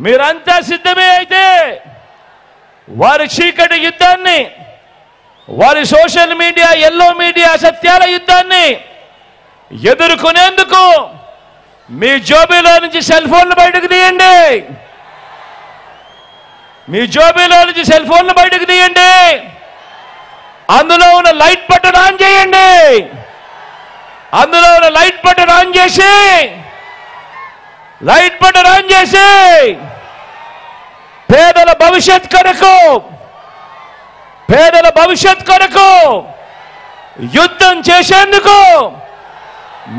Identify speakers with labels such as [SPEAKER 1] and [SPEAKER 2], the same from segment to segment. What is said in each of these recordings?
[SPEAKER 1] మీరంతా సిద్ధమే అయితే వారి చీకటి యుద్ధాన్ని, వారి సోషల్ మీడియా, ఎల్లో మీడియా సత్యాల యుద్ధాన్ని ఎదుర్కొనేందుకు మీ జోబీలో నుంచి సెల్ ఫోన్లు బయటకు తీయండి. మీ జోబీలో నుంచి సెల్ ఫోన్లు బయటకు తీయండి. అందులో ఉన్న లైట్ బటన్ ఆన్ చేయండి. అందులో ఉన్న లైట్ బటన్ ఆన్ చేసి పేదల భవిష్యత్ కొరకు యుద్ధం చేసేందుకు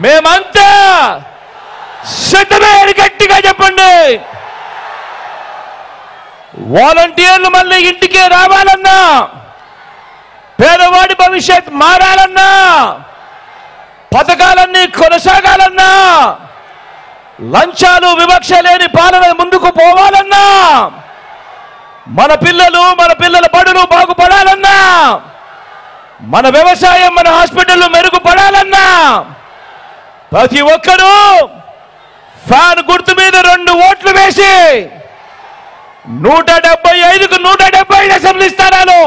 [SPEAKER 1] మేమంతా సిద్ధమే అని గట్టిగా చెప్పండి. వాలంటీర్లు మళ్ళీ ఇంటికి రావాలన్నా, పేదవాడి భవిష్యత్ మారాలన్నా, పథకాలన్నీ కొనసాగాలన్నా, లంచాలు వివక్ష లేని పాలన ముందుకు పోవాలన్నా, మన పిల్లల బడులు బాగుపడాలన్నా, మన వ్యవసాయం, మన హాస్పిటల్ మెరుగుపడాలన్నా ప్రతి ఒక్కరూ ఫ్యాన్ గుర్తు మీద 2 ఓట్లు వేసి 175కు 175 అసెంబ్లీ స్థానాలు,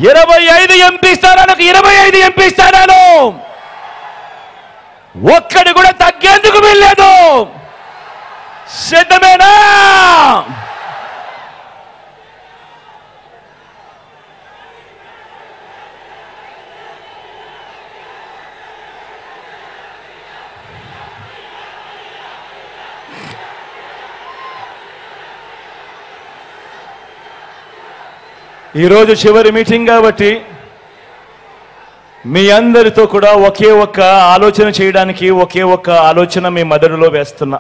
[SPEAKER 1] 25 ఎంపీ స్థానాలకు 25 ఎంపీ స్థానాలు, ఒక్కడి కూడా తగ్గేందుకు వీల్లేదు. సిద్ధమేనా? ఈరోజు చివరి మీటింగ్ కాబట్టి మీ అందరితో కూడా ఒకే ఒక్క ఆలోచన చేయడానికి ఒకే ఒక్క ఆలోచన మీ మెదడులో వేస్తున్నా.